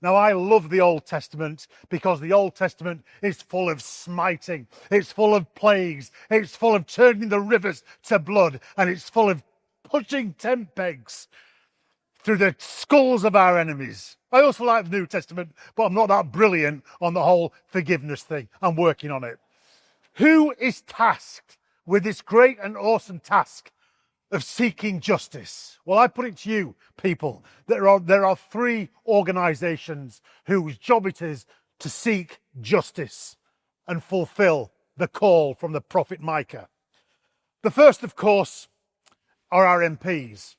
Now, I love the Old Testament because the Old Testament is full of smiting, it's full of plagues, it's full of turning the rivers to blood, and it's full of pushing tent pegs through the skulls of our enemies. I also like the New Testament, but I'm not that brilliant on the whole forgiveness thing. I'm working on it. Who is tasked with this great and awesome task of seeking justice? Well, I put it to you, people. There are three organizations whose job it is to seek justice and fulfill the call from the prophet Micah. The first, of course, are our MPs.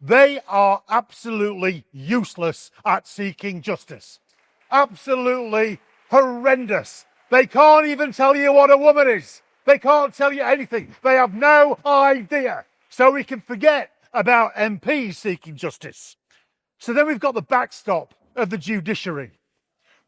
They are absolutely useless at seeking justice. Absolutely horrendous. They can't even tell you what a woman is. They can't tell you anything. They have no idea. So we can forget about MPs seeking justice. So then we've got the backstop of the judiciary.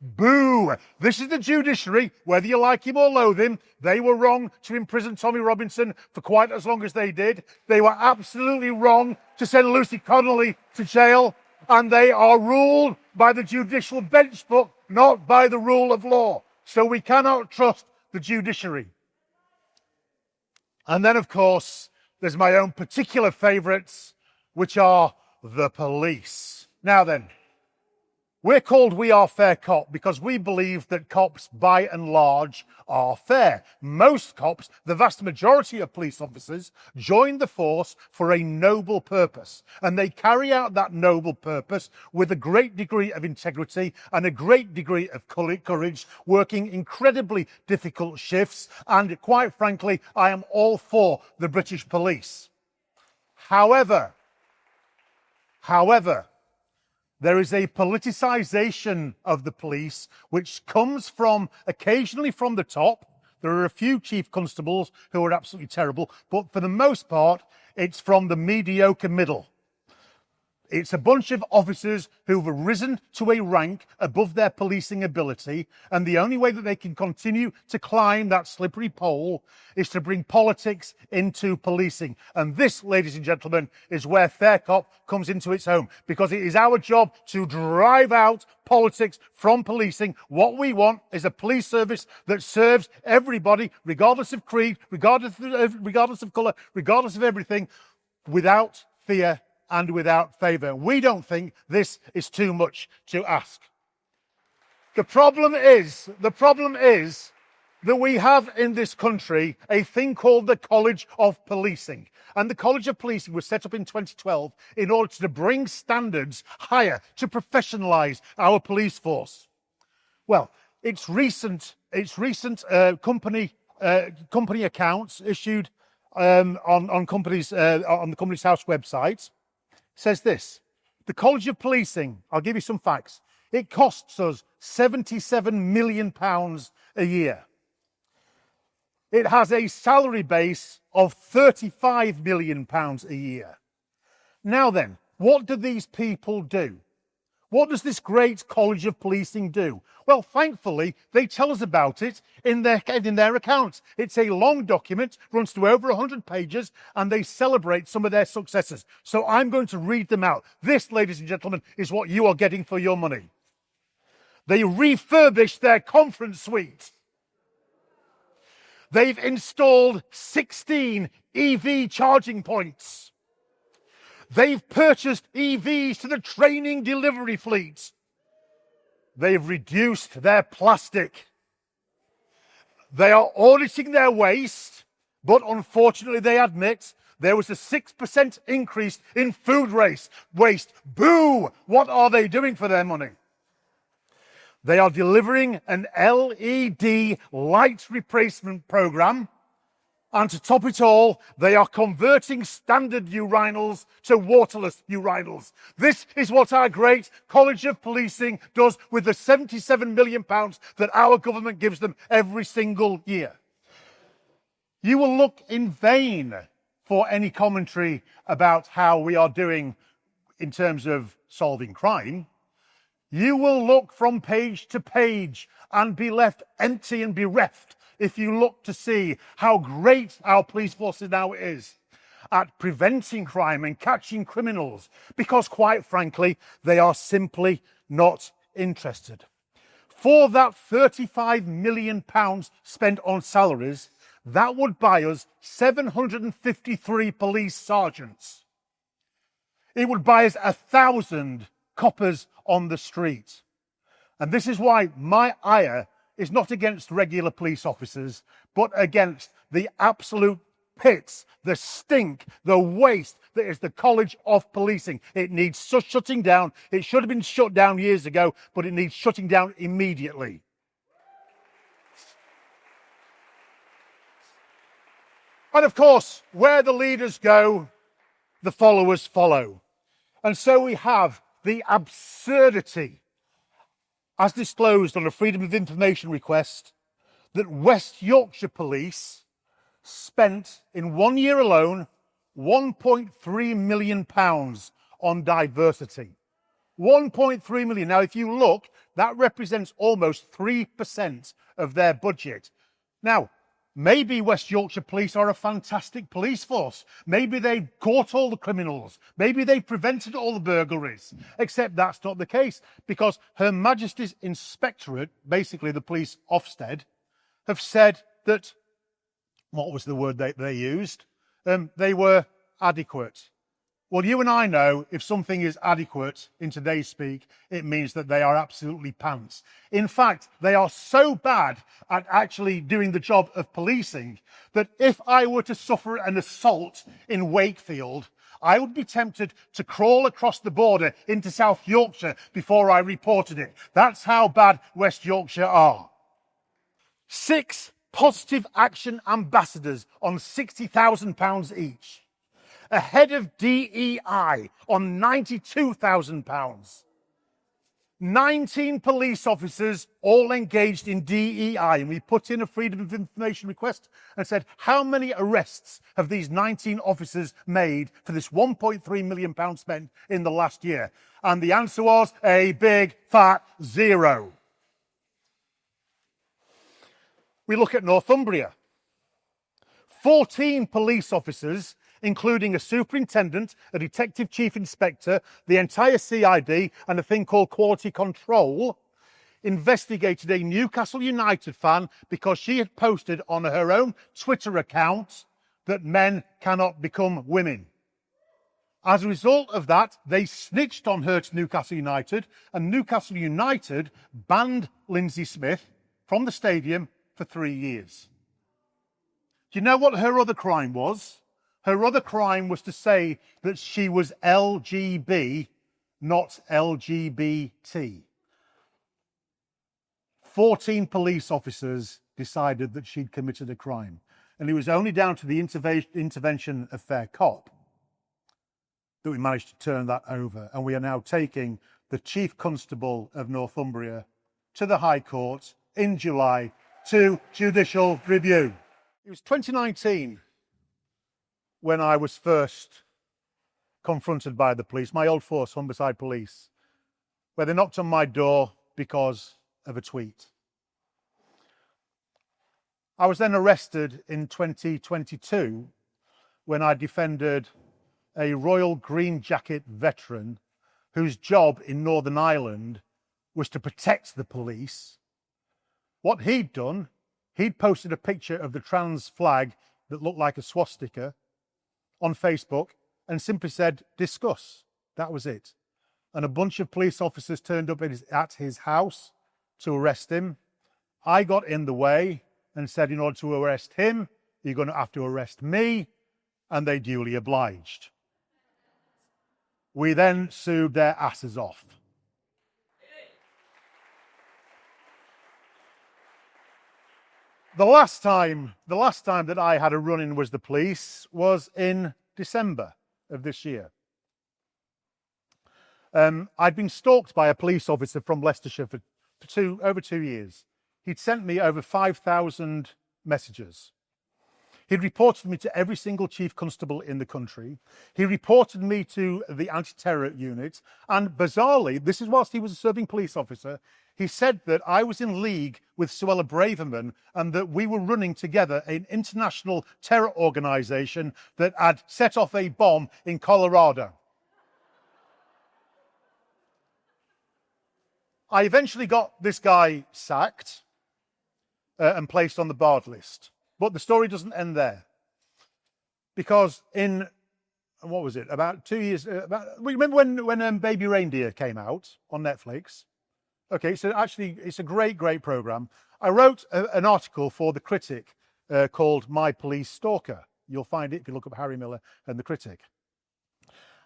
Boo! This is the judiciary, whether you like him or loathe him. They were wrong to imprison Tommy Robinson for quite as long as they did. They were absolutely wrong to send Lucy Connolly to jail. And they are ruled by the judicial bench book, not by the rule of law. So we cannot trust the judiciary. And then, of course, there's my own particular favourites, which are the police. Now then, we're called We Are Fair Cop because we believe that cops, by and large, are fair. Most cops, the vast majority of police officers, join the force for a noble purpose. And they carry out that noble purpose with a great degree of integrity and a great degree of courage, working incredibly difficult shifts. And quite frankly, I am all for the British police. However, there is a politicisation of the police which comes from, occasionally from the top. There are a few chief constables who are absolutely terrible, but for the most part, it's from the mediocre middle. It's a bunch of officers who've risen to a rank above their policing ability, and the only way that they can continue to climb that slippery pole is to bring politics into policing. And this, ladies and gentlemen, is where Fair Cop comes into its own, because it is our job to drive out politics from policing. What we want is a police service that serves everybody, regardless of creed, regardless of colour, regardless of everything, without fear and without favour. We don't think this is too much to ask. The problem is that we have in this country a thing called the College of Policing. And the College of Policing was set up in 2012 in order to bring standards higher, to professionalise our police force. Well, its recent company accounts issued on the Companies House website says this: the College of Policing, I'll give you some facts, it costs us £77 million a year. It has a salary base of £35 million a year. Now then, what do these people do? What does this great College of Policing do? Well, thankfully, they tell us about it in their accounts. It's a long document, runs to over 100 pages, and they celebrate some of their successes. So I'm going to read them out. This, ladies and gentlemen, is what you are getting for your money. They refurbished their conference suite. They've installed 16 EV charging points. They've purchased EVs to the training delivery fleet. They've reduced their plastic. They are auditing their waste, but unfortunately they admit there was a 6% increase in food waste. Boo! What are they doing for their money? They are delivering an LED light replacement program. And to top it all, they are converting standard urinals to waterless urinals. This is what our great College of Policing does with the £77 million that our government gives them every single year. You will look in vain for any commentary about how we are doing in terms of solving crime. You will look from page to page and be left empty and bereft if you look to see how great our police force now is at preventing crime and catching criminals, because quite frankly, they are simply not interested. For that £35 million spent on salaries, that would buy us 753 police sergeants. It would buy us 1,000 coppers on the street. And this is why my ire is not against regular police officers, but against the absolute pits, the stink, the waste that is the College of Policing. It needs shutting down. It should have been shut down years ago, but it needs shutting down immediately. And of course, where the leaders go, the followers follow. And so we have the absurdity, as disclosed on a Freedom of Information request, that West Yorkshire Police spent in 1 year alone £1.3 million on diversity. 1.3 million. Now, if you look, that represents almost 3% of their budget. Now, maybe West Yorkshire Police are a fantastic police force. Maybe they've caught all the criminals. Maybe they've prevented all the burglaries. Except that's not the case, because Her Majesty's Inspectorate, basically the police Ofsted, have said that, what was the word they used? They were adequate. Well, you and I know if something is adequate in today's speak, it means that they are absolutely pants. In fact, they are so bad at actually doing the job of policing that if I were to suffer an assault in Wakefield, I would be tempted to crawl across the border into South Yorkshire before I reported it. That's how bad West Yorkshire are. 6 positive action ambassadors on £60,000 each. A head of DEI on £92,000. 19 police officers all engaged in DEI. And we put in a Freedom of Information request and said, how many arrests have these 19 officers made for this £1.3 million spent in the last year? And the answer was a big fat 0. We look at Northumbria. 14 police officers, including a superintendent, a detective chief inspector, the entire CID, and a thing called quality control, investigated a Newcastle United fan because she had posted on her own Twitter account that men cannot become women. As a result of that, they snitched on her to Newcastle United, and Newcastle United banned Lindsay Smith from the stadium for 3 years. Do you know what her other crime was? Her other crime was to say that she was LGB, not LGBT. 14 police officers decided that she'd committed a crime. And it was only down to the intervention of Fair Cop that we managed to turn that over. And we are now taking the Chief Constable of Northumbria to the High Court in July to judicial review. It was 2019 when I was first confronted by the police, my old force, Humberside Police, where they knocked on my door because of a tweet. I was then arrested in 2022 when I defended a Royal Green Jacket veteran whose job in Northern Ireland was to protect the police. What he'd done, he'd posted a picture of the trans flag that looked like a swastika on Facebook and simply said, discuss. That was it. And a bunch of police officers turned up at his house to arrest him. I got in the way and said, in order to arrest him, you're going to have to arrest me. And they duly obliged. We then sued their asses off. The last time that I had a run-in with the police was in December of this year. I'd been stalked by a police officer from Leicestershire for over 2 years. He'd sent me over 5,000 messages. He'd reported me to every single chief constable in the country. He reported me to the anti-terror unit. And bizarrely, this is whilst he was a serving police officer, he said that I was in league with Suella Braverman and that we were running together an international terror organization that had set off a bomb in Colorado. I eventually got this guy sacked and placed on the barred list. But the story doesn't end there. Because in, what was it, about 2 years, remember when Baby Reindeer came out on Netflix? Okay, so actually it's a great, great program. I wrote an article for The Critic called My Police Stalker. You'll find it if you look up Harry Miller and The Critic.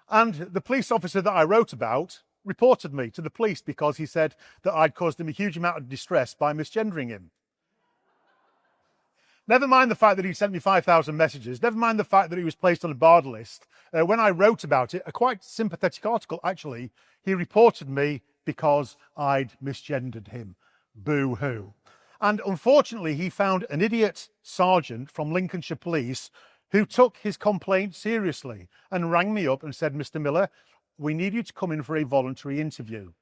And the police officer that I wrote about reported me to the police because he said that I'd caused him a huge amount of distress by misgendering him. Never mind the fact that he sent me 5,000 messages, never mind the fact that he was placed on a barred list. When I wrote about it, a quite sympathetic article actually, he reported me because I'd misgendered him. Boo-hoo. And unfortunately, he found an idiot sergeant from Lincolnshire Police who took his complaint seriously and rang me up and said, Mr. Miller, we need you to come in for a voluntary interview.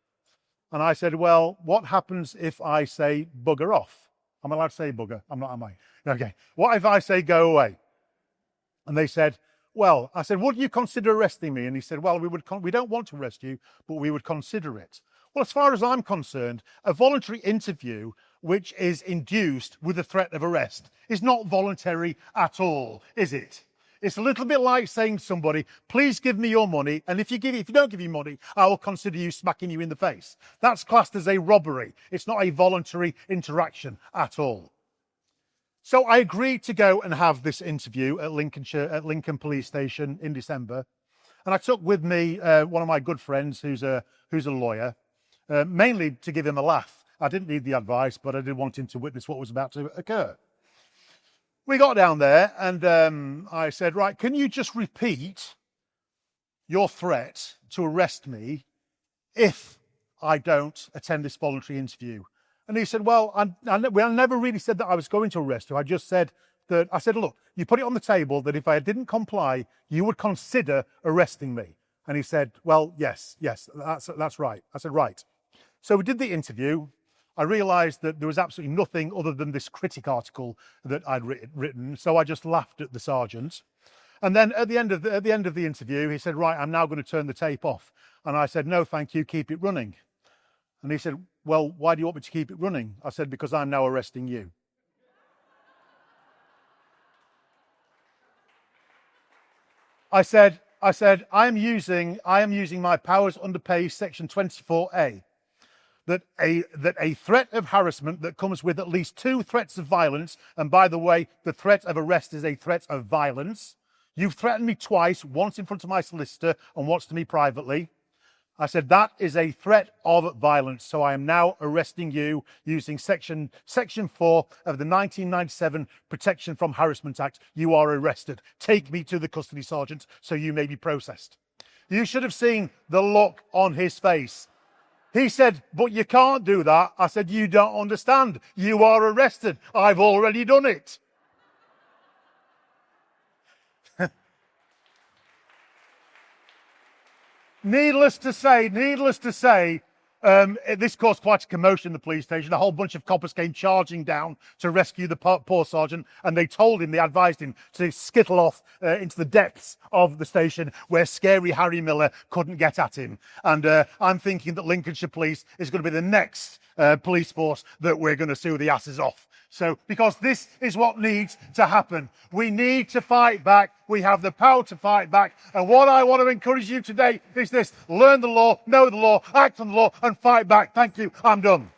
And I said, well, what happens if I say bugger off? I'm allowed to say bugger? I'm not, am I? Okay. What if I say go away? And they said, well, I said, would you consider arresting me? And he said, well, we don't want to arrest you, but we would consider it. Well, as far as I'm concerned, a voluntary interview which is induced with the threat of arrest is not voluntary at all, is it? It's a little bit like saying to somebody, please give me your money, and if you don't give me money, I will consider you smacking you in the face. That's classed as a robbery. It's not a voluntary interaction at all. So I agreed to go and have this interview at Lincoln Police Station in December. And I took with me one of my good friends who's a lawyer, mainly to give him a laugh. I didn't need the advice, but I did want him to witness what was about to occur. We got down there and I said, right, can you just repeat your threat to arrest me if I don't attend this voluntary interview? And he said, well, I never really said that I was going to arrest you. I just said that, I said, look, you put it on the table that if I didn't comply, you would consider arresting me. And he said, well, yes, that's right. I said, right. So we did the interview. I realized that there was absolutely nothing other than this Critic article that I'd written. So I just laughed at the sergeant. And then at the end of the interview, he said, right, I'm now going to turn the tape off. And I said, no, thank you, keep it running. And he said, well, why do you want me to keep it running? I said, because I'm now arresting you. I said, I am using my powers under pay section 24A. That a threat of harassment that comes with at least 2 threats of violence, and by the way, the threat of arrest is a threat of violence. You've threatened me twice, once in front of my solicitor and once to me privately. I said, that is a threat of violence. So I am now arresting you using section 4 of the 1997 Protection from Harassment Act. You are arrested. Take me to the custody sergeant so you may be processed. You should have seen the look on his face. He said, but you can't do that. I said, you don't understand. You are arrested. I've already done it. Needless to say, this caused quite a commotion in the police station. A whole bunch of coppers came charging down to rescue the poor sergeant, and they advised him to skittle off into the depths of the station where scary Harry Miller couldn't get at him. And I'm thinking that Lincolnshire Police is going to be the next police force that we're going to sue the asses off. So, because this is what needs to happen. We need to fight back. We have the power to fight back. And what I want to encourage you today is this: learn the law, know the law, act on the law, and fight back. Thank you. I'm done.